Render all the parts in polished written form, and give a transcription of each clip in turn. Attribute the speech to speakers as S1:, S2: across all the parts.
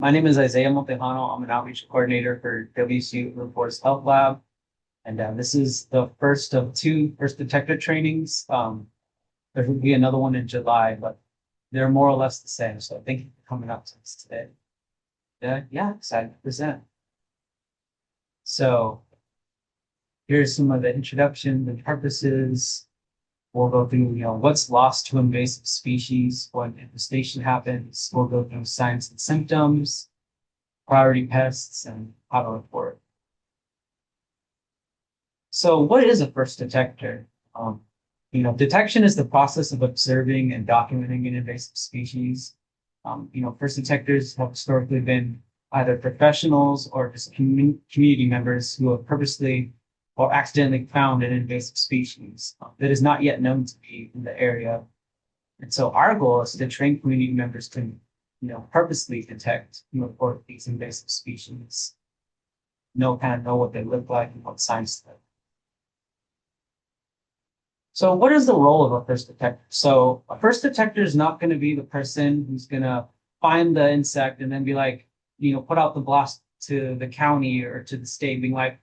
S1: My name is Isaiah Montejano. I'm an outreach coordinator for WCU Workforce Health Lab. And this is the first of two first detector trainings. There will be another one in July, but they're more or less the same. So thank you for coming up to us today. Yeah, excited to present. So here's some of the introduction and purposes. We'll go through, what's lost to invasive species, what infestation happens. We'll go through signs and symptoms, priority pests, and how to report. So what is a first detector? Detection is the process of observing and documenting an invasive species. First detectors have historically been either professionals or just community members who have purposely or accidentally found an invasive species that is not yet known to be in the area. And so our goal is to train community members to, purposely detect and report these invasive species, know what they look like and what signs to them. So what is the role of a first detector? So a first detector is not going to be the person who's going to find the insect and then be like, put out the blast to the county or to the state being like,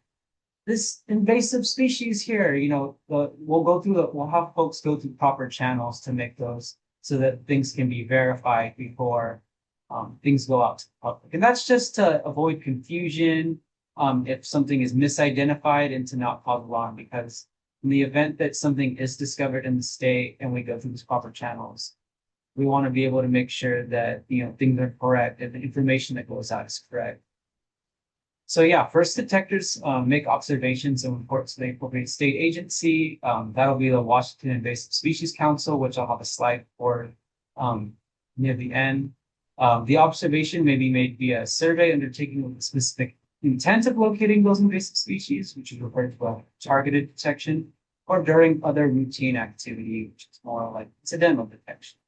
S1: this invasive species here, we'll have folks go through proper channels to make those so that things can be verified before things go out to the public. And that's just to avoid confusion if something is misidentified and to not cause alarm, because in the event that something is discovered in the state and we go through these proper channels, we want to be able to make sure that things are correct and the information that goes out is correct. So yeah, first detectors make observations and reports to the appropriate state agency. That'll be the Washington Invasive Species Council, which I'll have a slide for near the end. The observation may be made via a survey undertaken with a specific intent of locating those invasive species, which is referred to as targeted detection, or during other routine activity, which is more like incidental detection.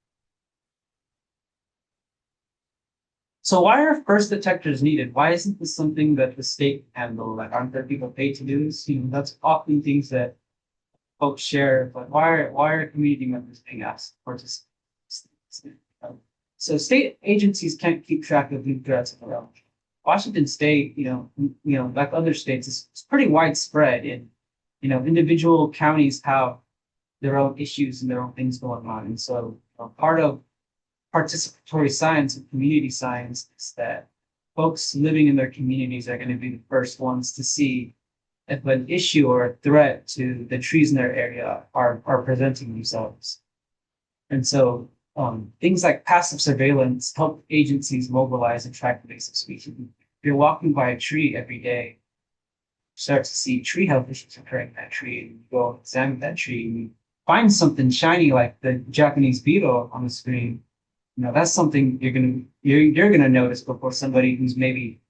S1: So why are first detectors needed? Why isn't this something that the state can handle? Like, aren't there people paid to do this? That's often things that folks share, but why are community members being asked to participate? So state agencies can't keep track of new threats around. Washington State, like other states, it's pretty widespread, and individual counties have their own issues and their own things going on, and so part of participatory science and community science is that folks living in their communities are going to be the first ones to see if an issue or a threat to the trees in their area are presenting themselves. And so things like passive surveillance help agencies mobilize and track invasive species. If you're walking by a tree every day, you start to see tree health issues occurring in that tree, and you go examine that tree and you find something shiny like the Japanese beetle on the screen. That's something you're gonna notice before somebody who's maybe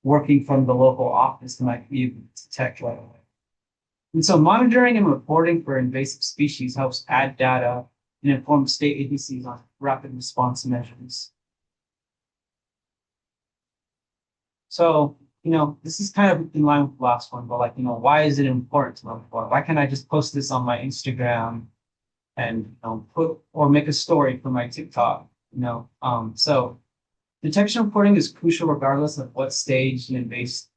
S1: working from the local office might be able to detect right away. And so monitoring and reporting for invasive species helps add data and inform state agencies on rapid response measures. So, this is kind of in line with the last one, but why is it important to report? Why can't I just post this on my Instagram and put or make a story for my TikTok? So detection reporting is crucial regardless of what stage an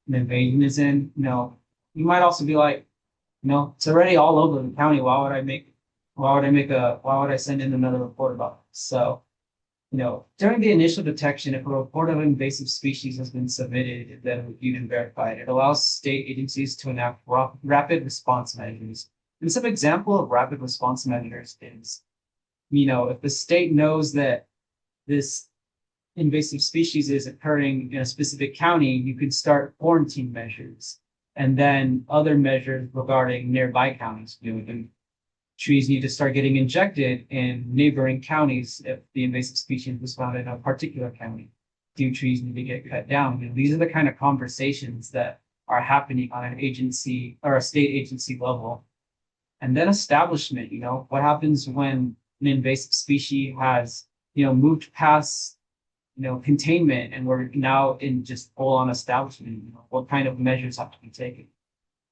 S1: invasion is in. You might also be like, it's already all over the county. Why would I send in another report about this? So, during the initial detection, if a report of invasive species has been submitted and then reviewed and verified, it allows state agencies to enact rapid response measures. And some example of rapid response measures is, if the state knows that this invasive species is occurring in a specific county, you could start quarantine measures and then other measures regarding nearby counties. Trees need to start getting injected in neighboring counties if the invasive species was found in a particular county. Do trees need to get cut down? These are the kind of conversations that are happening on an agency or a state agency level. And then establishment, what happens when an invasive species has moved past, containment and we're now in just full-on establishment, what kind of measures have to be taken?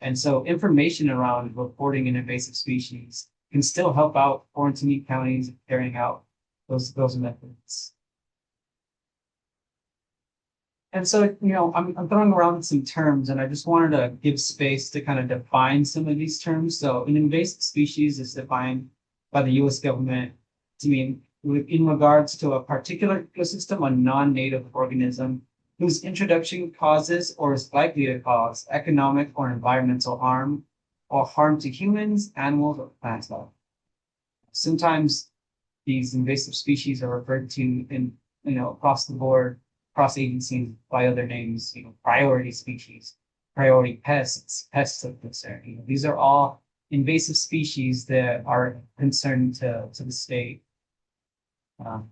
S1: And so information around reporting an invasive species can still help out quarantining counties carrying out those methods. And so, I'm throwing around some terms and I just wanted to give space to kind of define some of these terms. So an invasive species is defined by the US government to mean in regards to a particular ecosystem, a non-native organism whose introduction causes or is likely to cause economic or environmental harm or harm to humans, animals, or plant life. Sometimes these invasive species are referred to in, across the board, cross agencies by other names, priority species, priority pests, pests of concern. These are all invasive species that are concerned to the state. Um,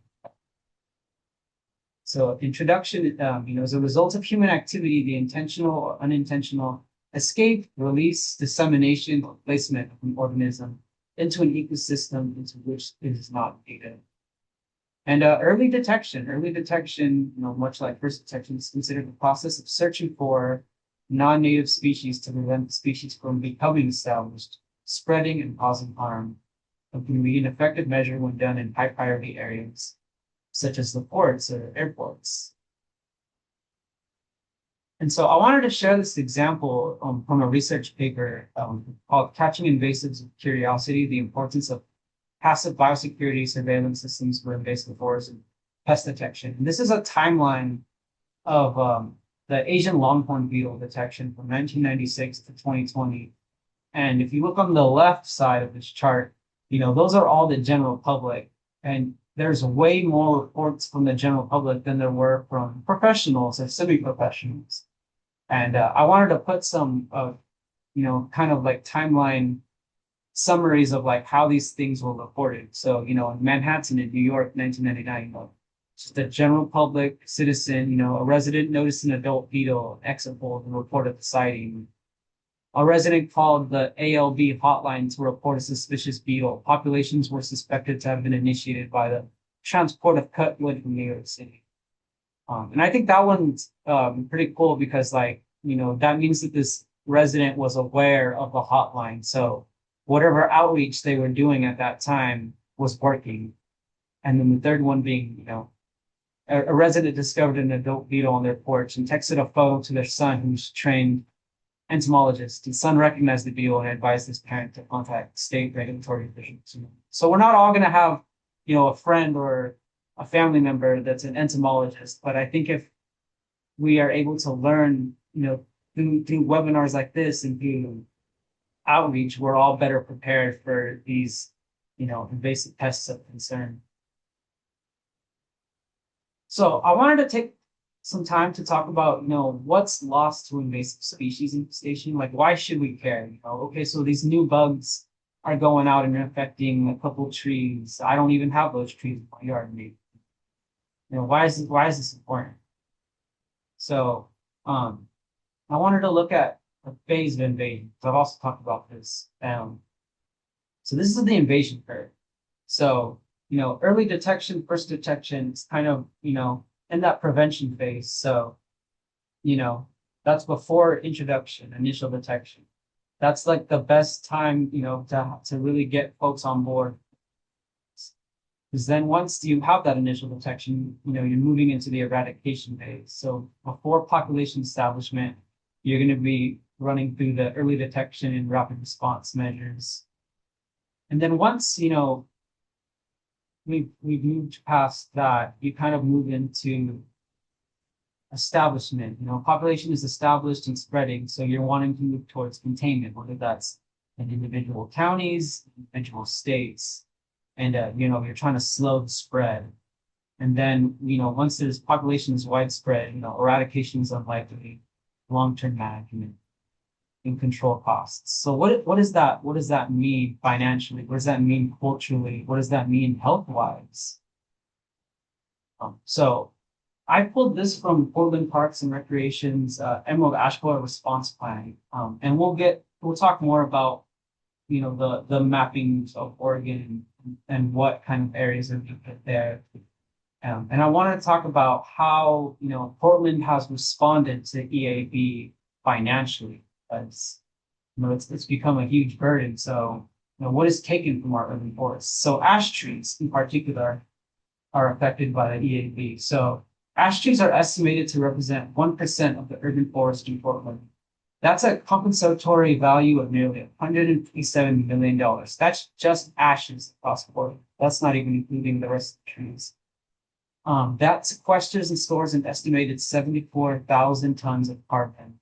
S1: so introduction, as a result of human activity, the intentional or unintentional escape, release, dissemination, or placement of an organism into an ecosystem into which it is not native. And early detection, much like first detection, is considered the process of searching for non-native species to prevent the species from becoming established, spreading, and causing harm. It can be an effective measure when done in high priority areas, such as the ports or airports. And so I wanted to share this example from a research paper called Catching Invasives with Curiosity, the Importance of Passive Biosecurity Surveillance Systems for Invasive Forests and Pest Detection. And this is a timeline of the Asian longhorn beetle detection from 1996 to 2020. And if you look on the left side of this chart, those are all the general public. And there's way more reports from the general public than there were from professionals and semi-professionals. And I wanted to put some, kind of like timeline summaries of like how these things were reported. So, in Manhattan in New York, 1999, just the general public citizen, a resident noticed an adult beetle, exit poll, and reported the sighting. A resident called the ALB hotline to report a suspicious beetle. Populations were suspected to have been initiated by the transport of cut wood from New York City. And I think that one's pretty cool because, like, that means that this resident was aware of the hotline. So whatever outreach they were doing at that time was working. And then the third one being, a resident discovered an adult beetle on their porch and texted a photo to their son, who's trained entomologist. His son recognized the beetle and advised his parent to contact state regulatory officials. So we're not all going to have, a friend or a family member that's an entomologist, but I think if we are able to learn, through webinars like this and through outreach, we're all better prepared for these, invasive pests of concern. So I wanted to take some time to talk about, what's lost to invasive species infestation. Like, why should we care? Okay, so these new bugs are going out and affecting a couple trees. I don't even have those trees in my yard, maybe. Why is this important? So, I wanted to look at a phase of invasion. So I've also talked about this. So this is the invasion curve. So, early detection, first detection is kind of, in that prevention phase. So, that's before introduction, initial detection. That's like the best time, to really get folks on board. Because then once you have that initial detection, you're moving into the eradication phase. So before population establishment, you're going to be running through the early detection and rapid response measures. And then once, we've moved past that, you kind of move into establishment. Population is established and spreading, so you're wanting to move towards containment, whether that's in individual counties, individual states, and you're trying to slow the spread. And then, once there's population is widespread, eradication is unlikely, long-term management and control costs. So what does that mean financially? What does that mean culturally? What does that mean health-wise? So I pulled this from Portland Parks and Recreation's Emerald Ash Borer Response Plan. And we'll talk more about, the mappings of Oregon and what kind of areas are being put there. And I want to talk about how, Portland has responded to EAB financially. As it's become a huge burden. So, what is taken from our urban forests? So ash trees in particular are affected by the EAB. So Ash trees are estimated to represent 1% of the urban forest in Portland. That's a compensatory value of nearly $157 million. That's just ashes across Portland. That's not even including the rest of the trees. That sequesters and stores an estimated 74,000 tons of carbon.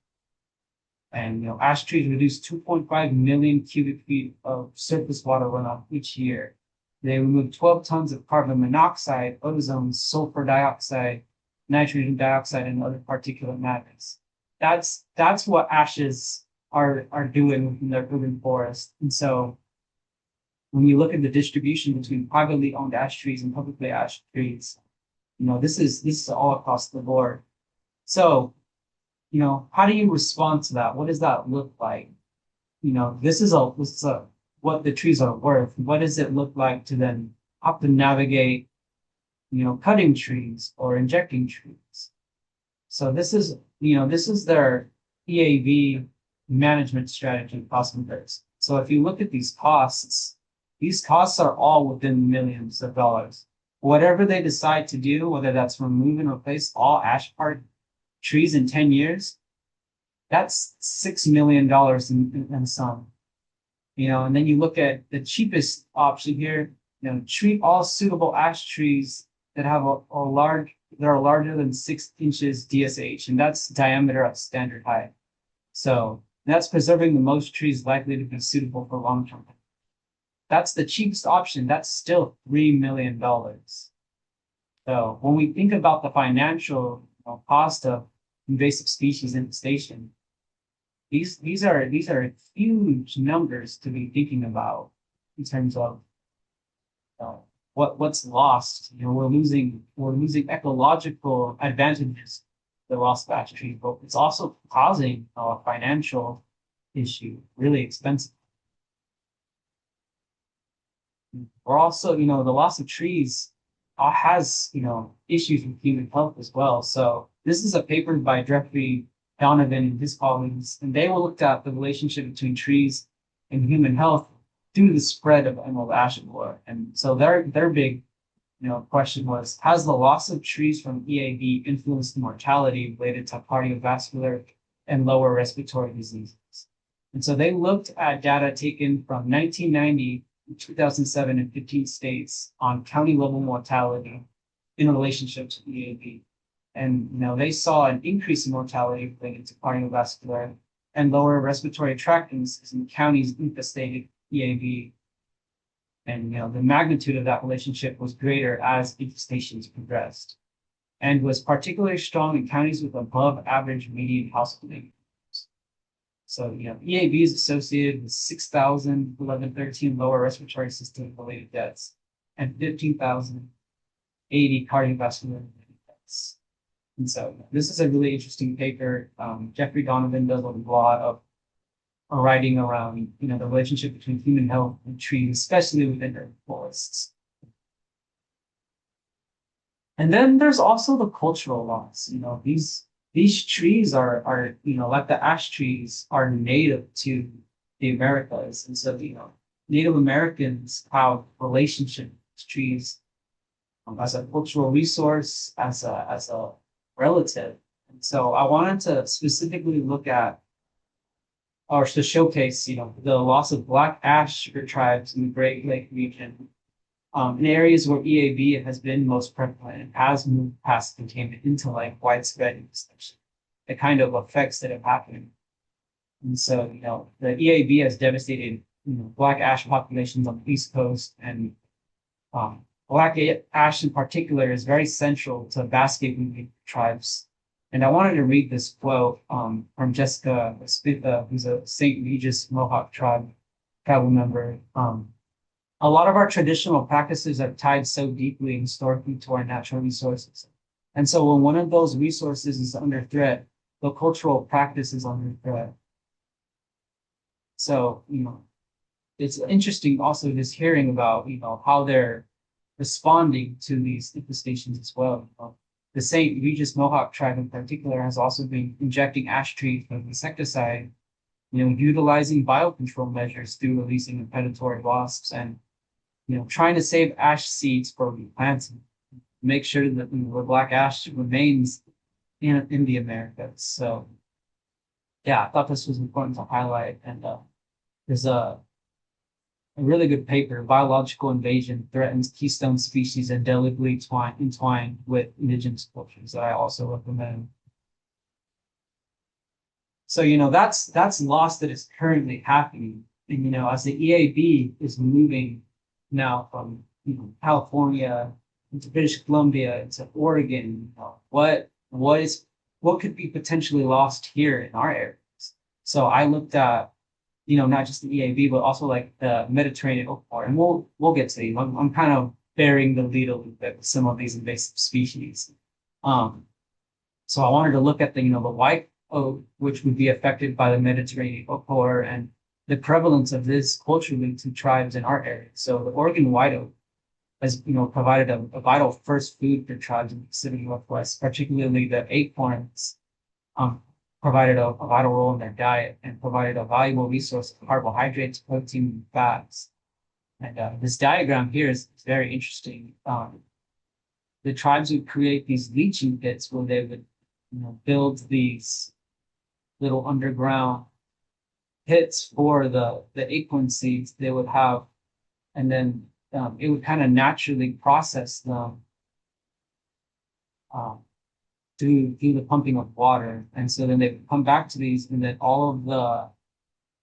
S1: And ash trees reduce 2.5 million cubic feet of surface water runoff each year. They remove 12 tons of carbon monoxide, ozone, sulfur dioxide, nitrogen dioxide, and other particulate matters. That's what ashes are doing in the urban forest. And so when you look at the distribution between privately owned ash trees and publicly ash trees, this is all across the board. So, how do you respond to that? What does that look like? This is what the trees are worth. What does it look like to then have to navigate, cutting trees or injecting trees? So this is their EAV management strategy cost comparison. So if you look at these costs are all within millions of dollars. Whatever they decide to do, whether that's remove and replace all ash park trees in 10 years, that's $6 million in some. And then you look at the cheapest option here, treat all suitable ash trees that have that are larger than 6 inches DSH, and that's diameter at standard height. So that's preserving the most trees likely to be suitable for long-term. That's the cheapest option. That's still $3 million. So when we think about the financial cost of invasive species infestation, these are huge numbers to be thinking about in terms of what's lost. We're losing ecological advantages, the loss of ash trees, but it's also causing a financial issue, really expensive. We're also, the loss of trees has, issues with human health as well. So this is a paper by Jeffrey Donovan and his colleagues, and they looked at the relationship between trees and human health due to the spread of emerald ash borer. And so their big, question was, has the loss of trees from EAV influenced mortality related to cardiovascular and lower respiratory diseases? And so they looked at data taken from 1990 to 2007 in 15 states on county level mortality in relationship to EAV. And they saw an increase in mortality related to cardiovascular and lower respiratory tract diseases in counties infested EAV. And the magnitude of that relationship was greater as infestations progressed, and was particularly strong in counties with above average median household income. So EAV is associated with 6,1113 lower respiratory system related deaths and 15,080 cardiovascular related deaths. And so this is a really interesting paper. Jeffrey Donovan does a lot of writing around, the relationship between human health and trees, especially within urban forests. And then there's also the cultural loss. These trees are like the ash trees are native to the Americas. And so, Native Americans have relationship with trees as a cultural resource, as a relative. And so I wanted to specifically look at, or to showcase, the loss of black ash tribes in the Great Lake region, in areas where EAV has been most prevalent and has moved past containment into widespread extinction, the kind of effects that have happened. And so, the EAV has devastated, black ash populations on the East Coast, and black ash in particular is very central to basket weaving tribes. And I wanted to read this quote from Jessica Spitha, who's a St. Regis Mohawk tribal member. A lot of our traditional practices are tied so deeply and historically to our natural resources. And so when one of those resources is under threat, the cultural practice is under threat. So, it's interesting also just hearing about, how they're responding to these infestations as well. The St. Regis Mohawk tribe in particular has also been injecting ash trees with insecticide, utilizing biocontrol measures through releasing predatory wasps, and trying to save ash seeds for replanting. make sure that the black ash remains in the Americas. So yeah, I thought this was important to highlight. And there's a really good paper, Biological Invasion Threatens Keystone Species Indelibly Entwined with Indigenous Cultures, that I also recommend. So, that's loss that is currently happening. And, as the EAB is moving now from, California into British Columbia into Oregon, what could be potentially lost here in our areas? So I looked at, not just the EAB, but also like the Mediterranean oak borer. And we'll get to these. I'm kind of bearing the lead a little bit with some of these invasive species. Um, so I wanted to look at the white oak, which would be affected by the Mediterranean oak borer and the prevalence of this culturally to tribes in our area. So the Oregon white oak has, provided a vital first food for tribes in the Pacific Northwest, particularly the acorns, um, provided a vital role in their diet and provided a valuable resource of carbohydrates, protein, and fats. And this diagram here is very interesting. The tribes would create these leaching pits where they would, build these little underground pits for the acorn seeds they would have, and then it would kind of naturally process them um, through the pumping of water. And so then they would come back to these, and then all of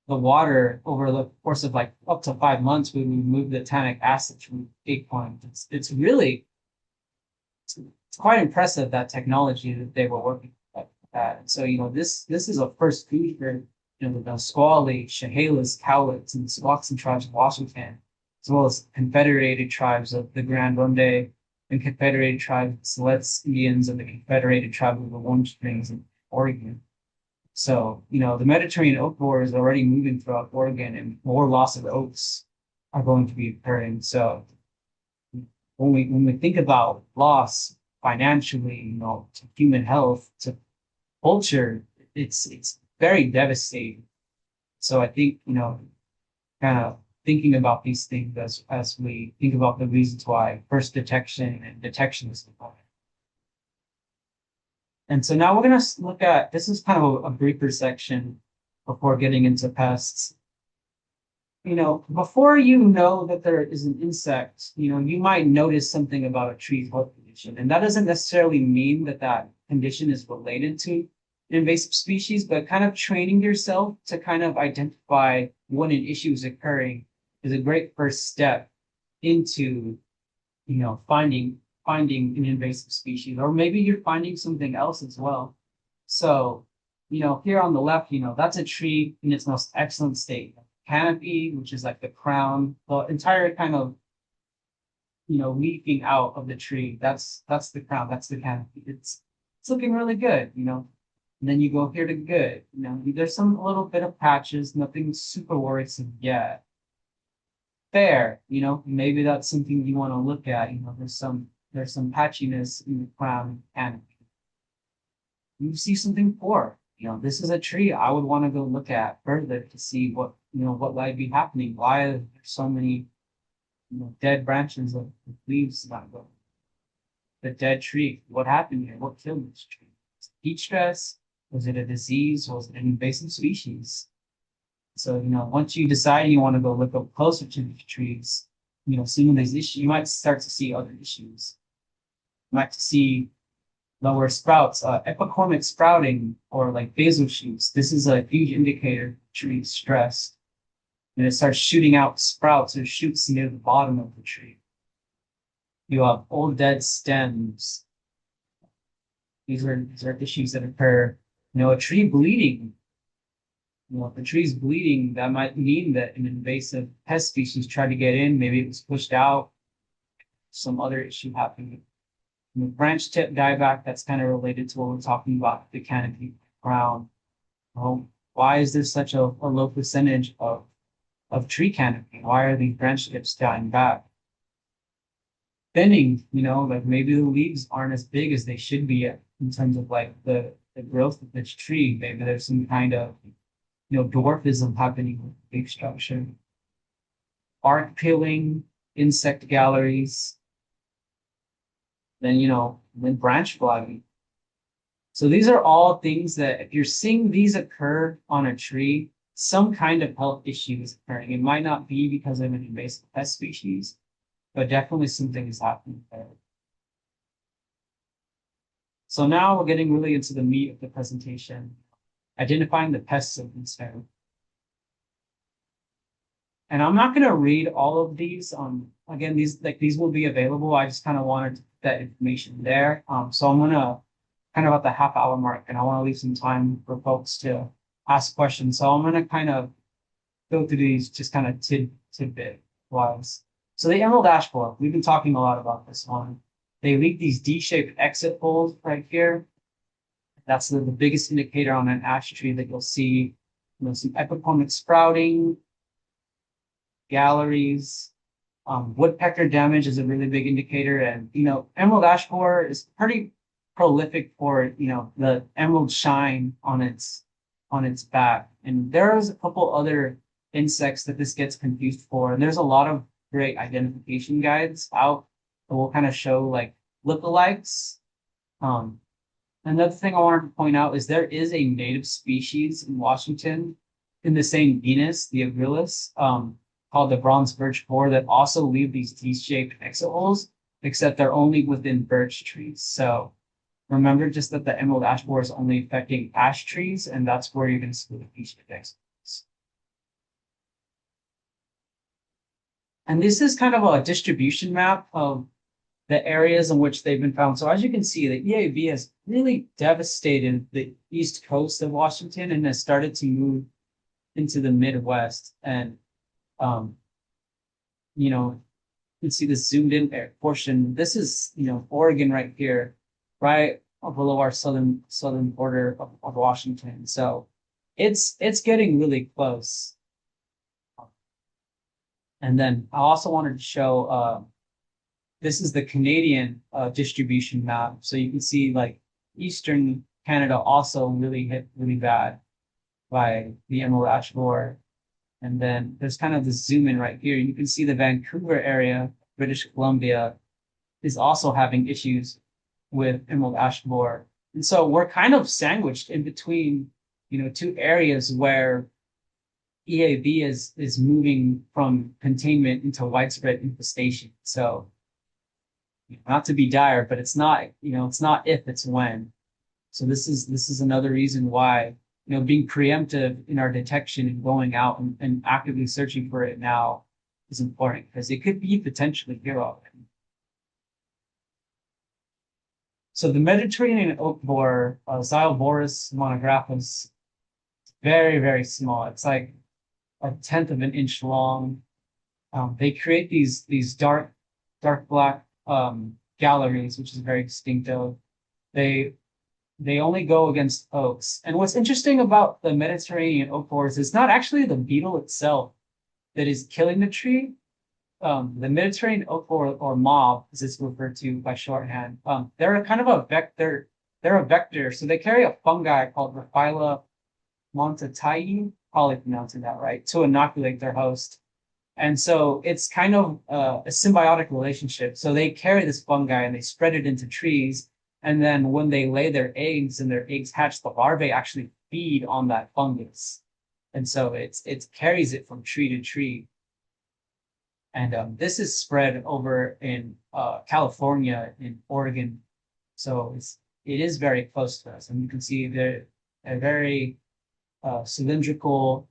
S1: the water over the course of like up to 5 months would remove the tannic acid from acorn. It's really it's quite impressive, that technology that they were working at. And so, this is a first food for the Nisqually, Chehalis, Cowlitz, and the Squaxin tribes of Washington, as well as confederated tribes of the Grand Ronde and confederated tribes of the Siletz Indians and the confederated tribe of the Warm Springs in Oregon. So, the Mediterranean oak borer is already moving throughout Oregon, and more loss of oaks are going to be occurring. So when we think about loss financially, to human health, to culture, it's very devastating. So I think, kind of thinking about these things as we think about the reasons why first detection and detection is important. And so now we're going to look at, this is kind of a briefer section before getting into pests. Before you know that there is an insect, you might notice something about a tree's health condition. And that doesn't necessarily mean that that condition is related to an invasive species, but kind of training yourself to kind of identify when an issue is occurring is a great first step into, finding an invasive species, or maybe you're finding something else as well. So, here on the left, that's a tree in its most excellent state. Canopy, which is like the crown, the entire kind of, leafing out of the tree. That's the crown, that's the canopy. It's looking really good. And then you go here to good. There's some little bit of patches, nothing super worrisome yet. Fair, maybe that's something you want to look at. There's some patchiness in the crown canopy. You see something poor. This is a tree I would want to go look at further to see what might be happening. Why are there so many, dead branches of leaves not going? The dead tree. What happened here? What killed this tree? Was it heat stress? Was it a disease? Was it an invasive species? So, once you decide you want to go look up closer to the trees, seeing these issues, you might start to see other issues. You might see lower sprouts, epicormic sprouting, or like basal shoots. This is a huge indicator the tree is stressed. And it starts shooting out sprouts or shoots near the bottom of the tree. You have old dead stems. These are issues that occur. A tree bleeding. If the tree's bleeding, that might mean that an invasive pest species tried to get in. Maybe it was pushed out. Some other issue happened. Branch tip dieback, that's kind of related to what we're talking about, the canopy crown. Why is there such a low percentage of tree canopy? Why are these branch tips dying back? Thinning, like maybe the leaves aren't as big as they should be in terms of like the growth of this tree. Maybe there's some kind of dwarfism happening with the big structure. Bark peeling, insect galleries. then, then branch flagging. So these are all things that if you're seeing these occur on a tree, some kind of health issue is occurring. It might not be because of an invasive pest species, but definitely something is happening there. So now we're getting really into the meat of the presentation, identifying the pests of concern. And I'm not going to read all of these. Again, these will be available. I just kind of wanted to put that information there. So I'm gonna kind of at the half hour mark, and I want to leave some time for folks to ask questions. So I'm gonna kind of go through these just kind of tidbit wise. So the emerald ash borer, we've been talking a lot about this one. They leave these D-shaped exit holes right here. That's the biggest indicator on an ash tree that you'll see, some epicormic sprouting, galleries. Woodpecker damage is a really big indicator, and emerald ash borer is pretty prolific for the emerald shine on its back. And there's a couple other insects that this gets confused for, and there's a lot of great identification guides out that will kind of show like lookalikes. Another thing I wanted to point out is there is a native species in Washington in the same genus, the Agrilis, called the bronze birch borer that also leave these T-shaped exit holes, except they're only within birch trees. So remember just that the emerald ash borer is only affecting ash trees, and that's where you're going to see the T-shaped exit holes. And this is kind of a distribution map of the areas in which they've been found. So as you can see, the EAB has really devastated the east coast of Washington and has started to move into the Midwest. And you can see the zoomed in portion. This is, Oregon right here, right below our southern border of Washington. So it's getting really close. And then I also wanted to show this is the Canadian distribution map. So you can see like Eastern Canada also really hit really bad by the emerald ash borer. And then there's kind of the zoom in right here. You can see the Vancouver area, British Columbia, is also having issues with emerald ash borer. And so we're kind of sandwiched in between, two areas where EAB is moving from containment into widespread infestation. So not to be dire, but it's not, it's not if, it's when. So this is another reason why, being preemptive in our detection and going out and actively searching for it now is important because it could be potentially here already. So the Mediterranean oak borer, Xylborus monographus, very, very small. It's like a tenth of an inch long. They create these dark black galleries, which is very distinctive. They only go against oaks. And what's interesting about the Mediterranean oak borers is not actually the beetle itself that is killing the tree. The Mediterranean oak borer, or mob, as it's referred to by shorthand, they're a kind of a vector. They're a vector, so they carry a fungi called Raphyla montatai, probably pronouncing that right, to inoculate their host. And so it's kind of a symbiotic relationship. So they carry this fungi and they spread it into trees. And then when they lay their eggs and their eggs hatch, the larvae actually feed on that fungus. And so it carries it from tree to tree. And this is spread over in California, in Oregon. So it is very close to us. And you can see they're very cylindrical.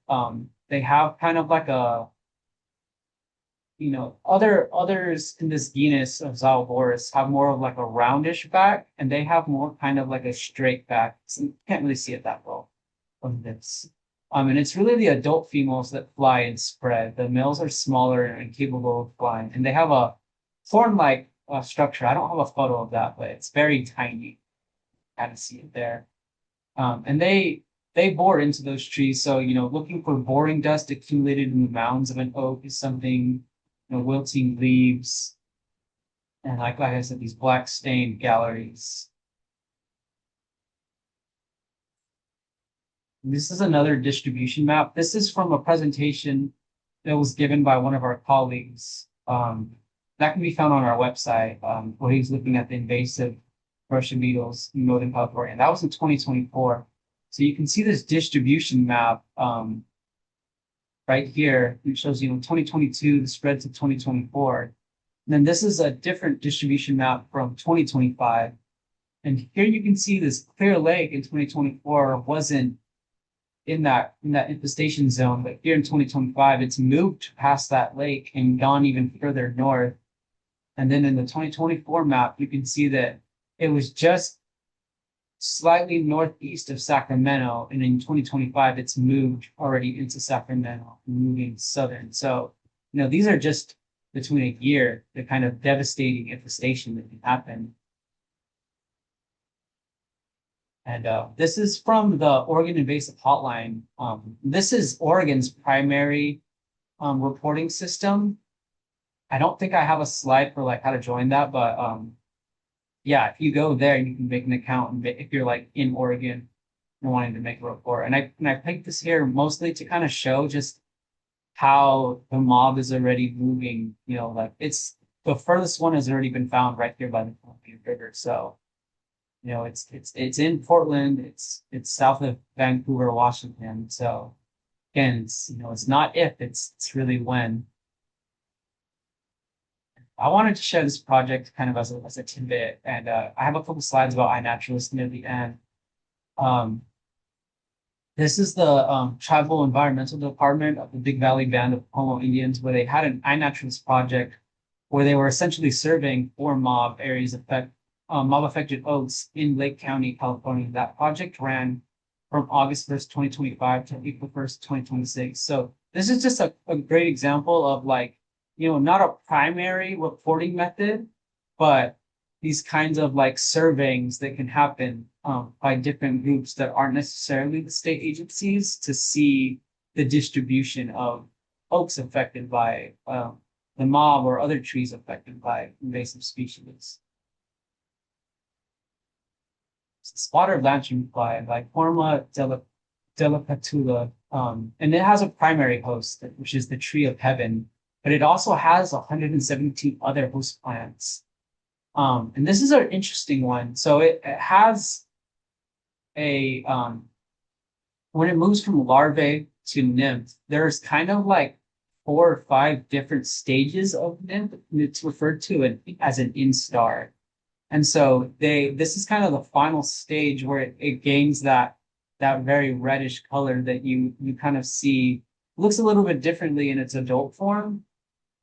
S1: They have kind of like a, others in this genus of Xylborus have more of like a roundish back, and they have more kind of like a straight back. So you can't really see it that well from this. And it's really the adult females that fly and spread. The males are smaller and capable of flying, and they have a horn-like structure. I don't have a photo of that, but it's very tiny. Kind of see it there. And they bore into those trees. So, looking for boring dust accumulated in the mounds of an oak is something, wilting leaves, and like I said, these black stained galleries. And this is another distribution map. This is from a presentation that was given by one of our colleagues. that can be found on our website, where he's looking at the invasive Russian beetles in Northern California. And that was in 2024. So you can see this distribution map right here. It shows, 2022, the spread to 2024. And then this is a different distribution map from 2025. And here you can see this Clear Lake in 2024 wasn't in that infestation zone, but here in 2025, it's moved past that lake and gone even further north. And then in the 2024 map, you can see that it was just slightly northeast of Sacramento, and in 2025, it's moved already into Sacramento, moving southern. So, these are just between a year, the kind of devastating infestation that can happen. And this is from the Oregon Invasive Hotline. This is Oregon's primary reporting system. I don't think I have a slide for like how to join that, but yeah, if you go there, you can make an account, and if you're like in Oregon and wanting to make a report. And I picked this here mostly to kind of show just how the mob is already moving. Like it's the furthest one has already been found right here by the Columbia River. So it's in Portland. It's south of Vancouver, Washington. So again, it's not if, it's really when. I wanted to share this project kind of as a tidbit, and I have a couple slides about iNaturalist near the end. Um, this is the Tribal Environmental Department of the Big Valley Band of Homo Indians, where they had an iNaturalist project where they were essentially surveying four mob affected oaks in Lake County, California. That project ran from August 1st, 2025 to April 1st, 2026. So this is just a great example of like, not a primary reporting method, but these kinds of like surveyings that can happen by different groups that aren't necessarily the state agencies to see the distribution of oaks affected by the mob or other trees affected by invasive species. Spotted lanternfly, like Forma delicatula, and it has a primary host, which is the tree of heaven, but it also has 172 other host plants. And this is an interesting one. So it has a when it moves from larvae to nymph, there's kind of like 4 or 5 different stages of nymph. And it's referred to as an instar. And so this is kind of the final stage where it gains that very reddish color that you kind of see. Looks a little bit differently in its adult form.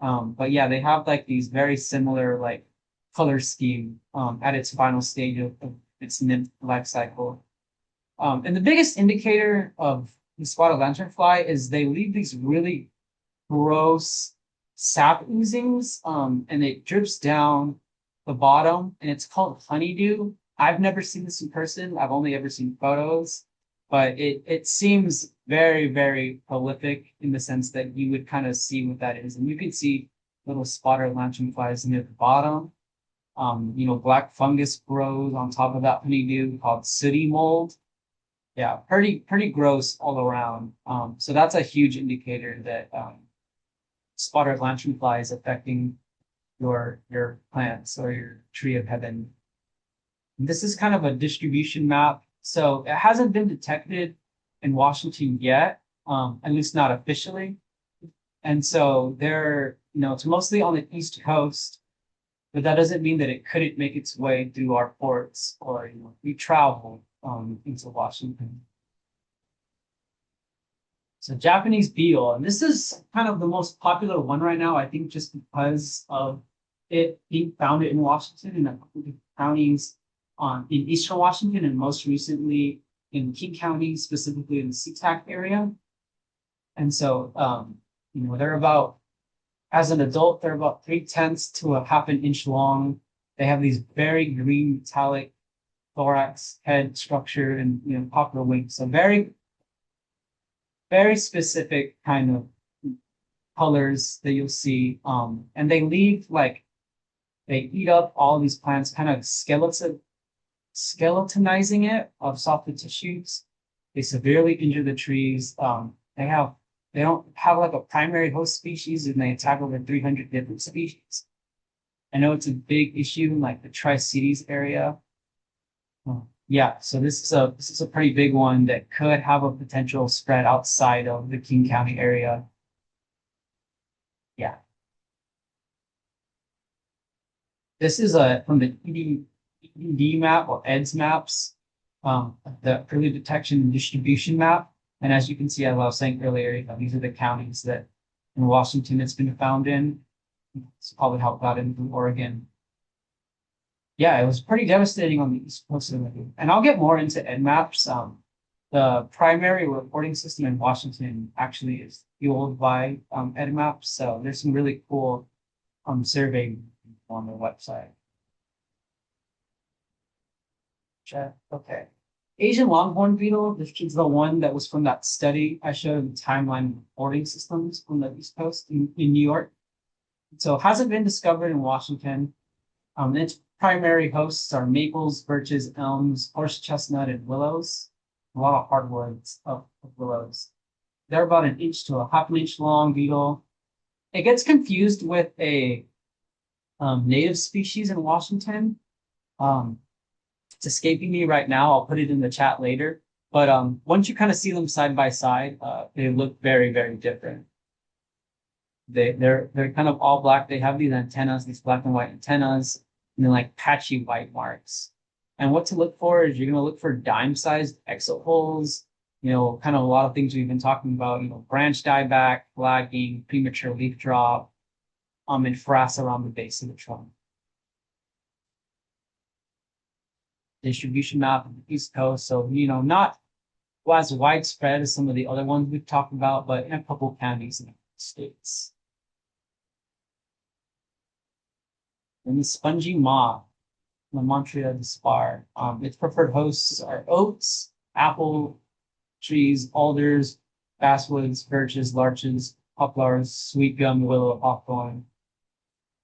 S1: But yeah, they have like these very similar like color scheme at its final stage of its nymph life cycle. And the biggest indicator of the spotted lanternfly is they leave these really gross sap oozings, and it drips down the bottom, and it's called honeydew. I've never seen this in person. I've only ever seen photos, but it seems very, very prolific in the sense that you would kind of see what that is. And you can see little spotted lanternflies near the bottom. Black fungus grows on top of that honeydew called sooty mold. Yeah, pretty gross all around. So that's a huge indicator that spotted lanternfly is affecting your plants or your tree of heaven. This is kind of a distribution map. So it hasn't been detected in Washington yet, at least not officially. And so it's mostly on the East Coast, but that doesn't mean that it couldn't make its way through our ports or we travel into Washington. So Japanese beetle, and this is kind of the most popular one right now, I think, just because of it being found in Washington and a couple of counties in Eastern Washington, and most recently in King County, specifically in the SeaTac area. And so, they're about, as an adult, they're about 3/10 to a half an inch long. They have these very green metallic thorax, head structure, and popular wings. So very, very specific kind of colors that you'll see. And they eat up all these plants, kind of skeletonizing it of softer tissues. They severely injure the trees. They don't have like a primary host species, and they attack over 300 different species. I know it's a big issue in like the Tri-Cities area. Yeah, so this is a pretty big one that could have a potential spread outside of the King County area. Yeah, this is a from the ED map or EDS maps, the early detection and distribution map. And as you can see, as I was saying earlier, these are the counties that in Washington it's been found in. It's probably how it got into Oregon. Yeah, it was pretty devastating on the East Coast of it. And I'll get more into EdMaps. The primary reporting system in Washington actually is fueled by EdMaps. So there's some really cool surveying on the website. Check. Okay. Asian longhorn beetle, this is the one that was from that study I showed the timeline reporting systems on the East Coast in New York. So it hasn't been discovered in Washington. Its primary hosts are maples, birches, elms, horse chestnut, and willows. A lot of hardwoods of willows. They're about an inch to a half an inch long beetle. It gets confused with a native species in Washington. Um, it's escaping me right now. I'll put it in the chat later. But once you kind of see them side by side, they look very, very different. They're kind of all black. They have these antennas, these black and white antennas, and then like patchy white marks. And what to look for is you're gonna look for dime-sized exit holes, kind of a lot of things we've been talking about, branch dieback, flagging, premature leaf drop, and frass around the base of the trunk. Distribution map of the East Coast. So, not as widespread as some of the other ones we've talked about, but in a couple counties in the states. And the spongy moth, the Montreal dispar. Its preferred hosts are oaks, apple trees, alders, basswoods, birches, larches, poplars, sweet gum, willow, hawthorn.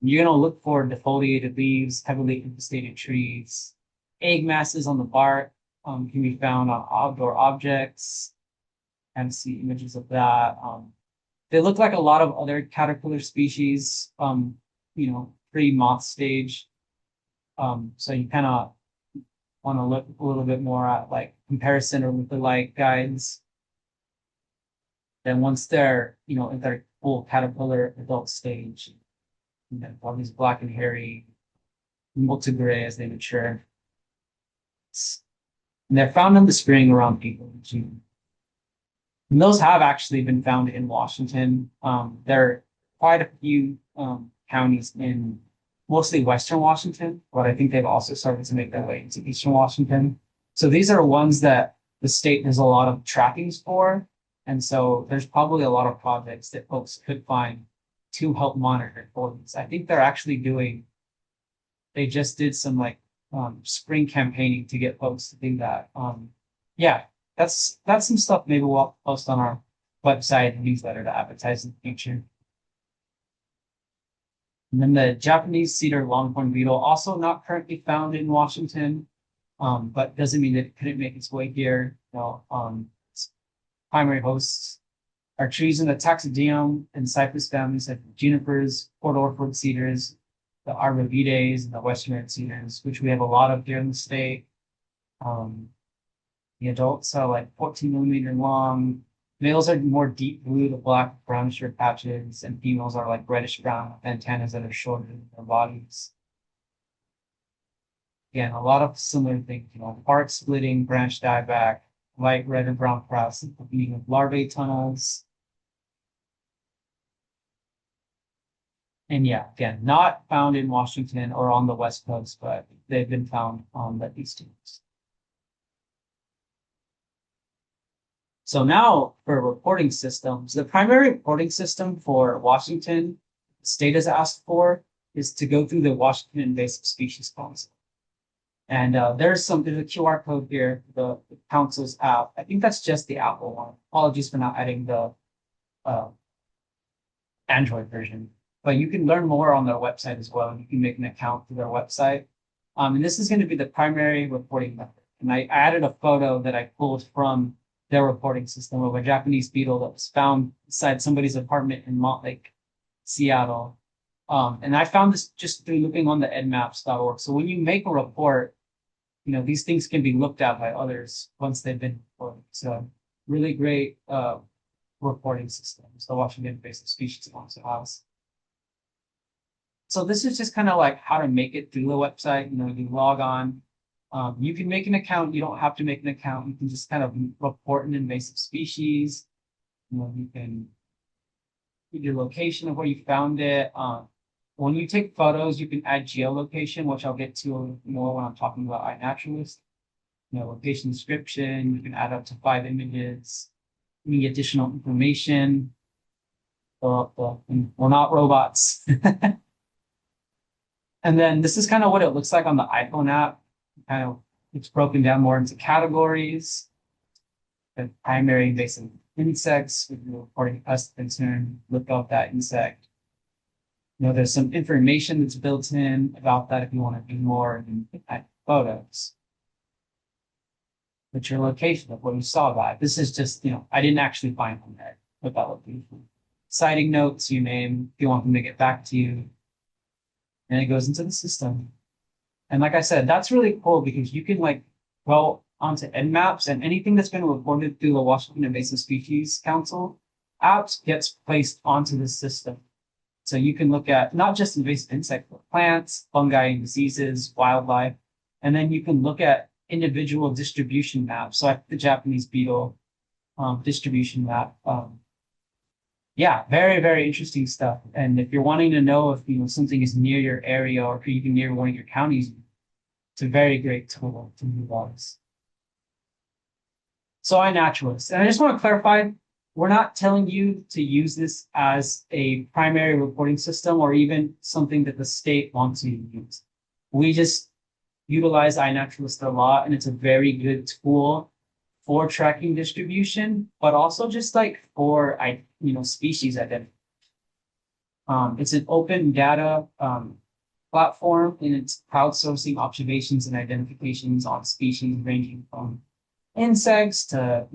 S1: You're going to look for defoliated leaves, heavily infested trees. Egg masses on the bark can be found on outdoor objects. And see images of that. They look like a lot of other caterpillar species, pre-moth stage. So you kind of want to look a little bit more at like comparison or look-alike guides. Then once they're, in their full caterpillar adult stage, all these black and hairy, molted gray as they mature. And they're found in the spring around April and June. And those have actually been found in Washington. There are quite a few counties in mostly Western Washington, but I think they've also started to make their way into Eastern Washington. So these are ones that the state has a lot of trackings for. And so there's probably a lot of projects that folks could find to help monitor for these. I think they just did some like spring campaigning to get folks to do that. Yeah, that's some stuff maybe we'll post on our website and newsletter to advertise in the future. And then the Japanese cedar longhorn beetle, also not currently found in Washington, but doesn't mean that it couldn't make its way here. Its primary hosts are trees in the Taxodium and Cypress families like junipers, Port Orford cedars, the arborvitaes, and the western red cedars, which we have a lot of here in the state. The adults are like 14 millimeter long. Males are more deep blue to black brownish patches, and females are like reddish brown with antennas that are shorter than their bodies. Again, a lot of similar things, bark splitting, branch dieback, light red and brown cross, being of larvae tunnels. And yeah, again, not found in Washington or on the West Coast, but they've been found on the East Coast. So now for reporting systems, the primary reporting system for Washington, the state has asked for, is to go through the Washington Invasive Species Council. And there's a QR code here, the council's app. I think that's just the Apple one. Apologies for not adding the Android version. But you can learn more on their website as well. You can make an account through their website. And this is going to be the primary reporting method. And I added a photo that I pulled from their reporting system of a Japanese beetle that was found inside somebody's apartment in Montlake, Seattle. And I found this just through looking on the nmaps.org. So when you make a report, these things can be looked at by others once they've been reported. So really great reporting systems. The Washington Invasive Species Council has. So this is just kind of like how to make it through the website. You log on. You can make an account. You don't have to make an account. You can just kind of report an invasive species. You can put your location of where you found it. When you take photos, you can add geolocation, which I'll get to more when I'm talking about iNaturalist. Location description. You can add up to 5 images. Any additional information. Well, not robots. And then this is kind of what it looks like on the iPhone app. It's broken down more into categories. The primary invasive insects, if you're reporting a pest concern, look up that insect. There's some information that's built in about that if you want to do more and add photos. But your location of where you saw that. This is just, I didn't actually find them there with that location. Citing notes, you name, if you want them to get back to you. And it goes into the system. And like I said, that's really cool because you can go onto Nmaps, and anything that's been reported through the Washington Invasive Species Council apps gets placed onto the system. So you can look at not just invasive insects, but plants, fungi, and diseases, wildlife. And then you can look at individual distribution maps. So the Japanese beetle distribution map. Yeah, very, very interesting stuff. And if you're wanting to know if something is near your area or even near one of your counties, it's a very great tool to utilize. So iNaturalist. And I just want to clarify, we're not telling you to use this as a primary reporting system or even something that the state wants you to use. We just utilize iNaturalist a lot, and it's a very good tool for tracking distribution, but also just for species identification. It's an open data platform, and it's crowdsourcing observations and identifications on species ranging from insects to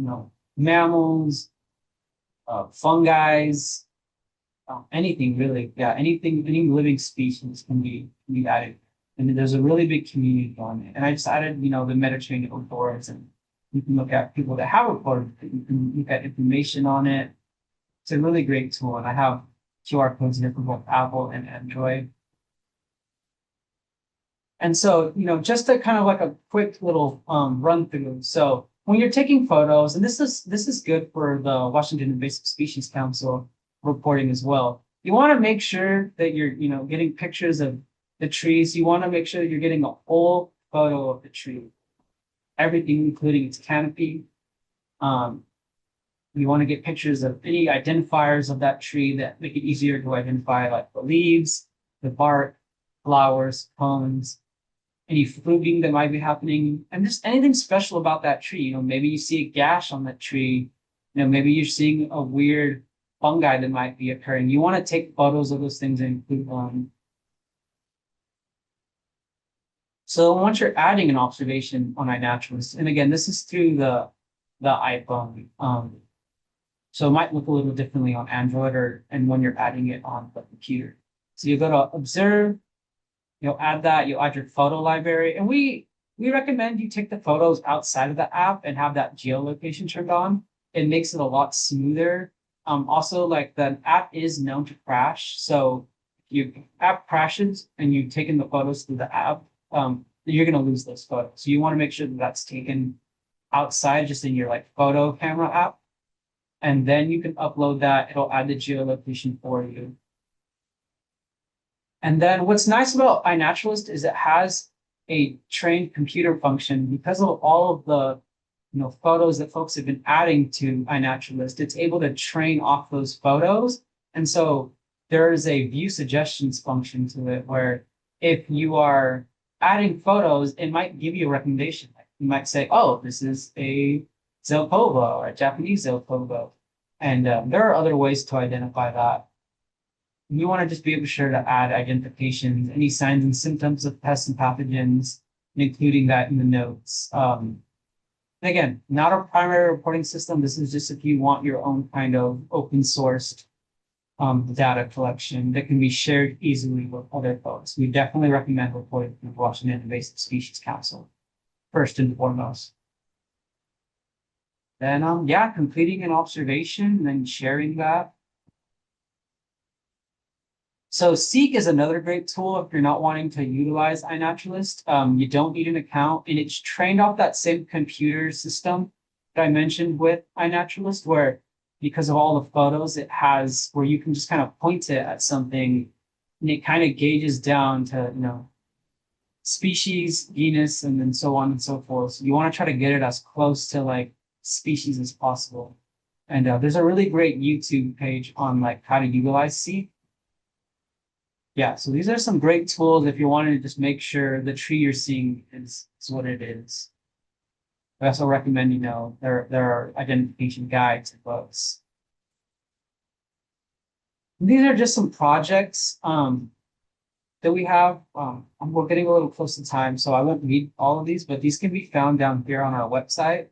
S1: mammals, fungi, anything really. Yeah, any living species can be added. And there's a really big community on it. And I just added the Mediterranean outdoors, and you can look at people that have reported it. You can look at information on it. It's a really great tool, and I have QR codes here for both Apple and Android. And so, just a kind of a quick little run through. So when you're taking photos, and this is good for the Washington Invasive Species Council reporting as well. You want to make sure that you're getting pictures of the trees. You want to make sure that you're getting a whole photo of the tree, everything, including its canopy. You want to get pictures of any identifiers of that tree that make it easier to identify, like the leaves, the bark, flowers, cones, any fruiting that might be happening, and just anything special about that tree. Maybe you see a gash on that tree. Maybe you're seeing a weird fungi that might be occurring. You want to take photos of those things and include them. So once you're adding an observation on iNaturalist, and again, this is through the iPhone. So it might look a little differently on Android and when you're adding it on the computer. So you go to observe, you'll add that, you'll add your photo library. And we recommend you take the photos outside of the app and have that geolocation turned on. It makes it a lot smoother. Also, the app is known to crash. So if your app crashes and you've taken the photos through the app, you're going to lose those photos. So you want to make sure that that's taken outside, just in your photo camera app. And then you can upload that. It'll add the geolocation for you. And then what's nice about iNaturalist is it has a trained computer function. Because of all of the photos that folks have been adding to iNaturalist, it's able to train off those photos. And so there is a view suggestions function to it where if you are adding photos, it might give you a recommendation. You might say, oh, this is a Zelkova or a Japanese Zelkova. And there are other ways to identify that. You want to just be sure to add identifications, any signs and symptoms of pests and pathogens, including that in the notes. Again, not a primary reporting system. This is just if you want your own kind of open sourced the data collection that can be shared easily with other folks. We definitely recommend reporting to the Washington Invasive Species Council first and foremost. Then, yeah, completing an observation and then sharing that. So Seek is another great tool if you're not wanting to utilize iNaturalist. You don't need an account, and it's trained off that same computer system that I mentioned with iNaturalist, where because of all the photos it has, where you can just kind of point it at something, and it kind of gauges down to, species, genus, and then so on and so forth. So you want to try to get it as close to like species as possible. And there's a really great YouTube page on like how to utilize Seek. Yeah, so these are some great tools if you wanted to just make sure the tree you're seeing is what it is. I also recommend, there are identification guides and books. These are just some projects that we have. We're getting a little close to time, so I won't read all of these, but these can be found down here on our website.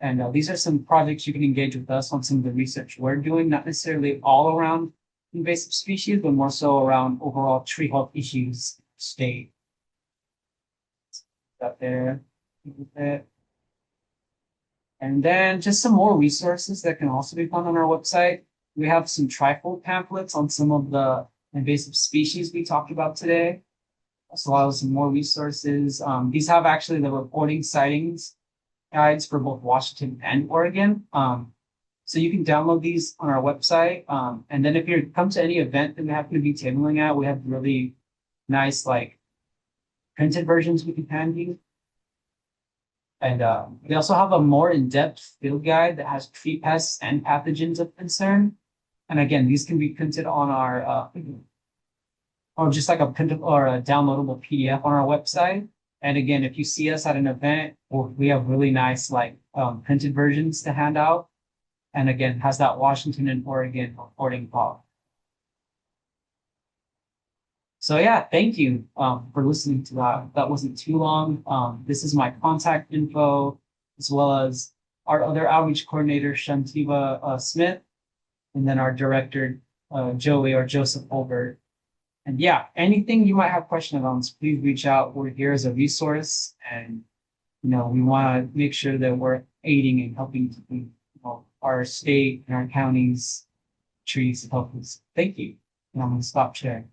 S1: And these are some projects you can engage with us on some of the research we're doing, not necessarily all around invasive species, but more so around overall tree health issues state. Up there. And then just some more resources that can also be found on our website. We have some trifold pamphlets on some of the invasive species we talked about today, as well as some more resources. These have actually the reporting sightings guides for both Washington and Oregon. So you can download these on our website. And then if you come to any event that we happen to be tabling at, we have really nice like printed versions we can hand you. And we also have a more in-depth field guide that has tree pests and pathogens of concern. And again, these can be printed on our, or just like a printed or a downloadable PDF on our website. And again, if you see us at an event, we have really nice like printed versions to hand out. And again, has that Washington and Oregon reporting policy. So yeah, thank you for listening to that. That wasn't too long. This is my contact info, as well as our other outreach coordinator, Shantiva Smith, and then our director, Joey or Joseph Holbert. And yeah, anything you might have questions on, please reach out. We're here as a resource, and we want to make sure that we're aiding and helping to keep our state and our counties trees healthy. Thank you. And I'm going to stop sharing.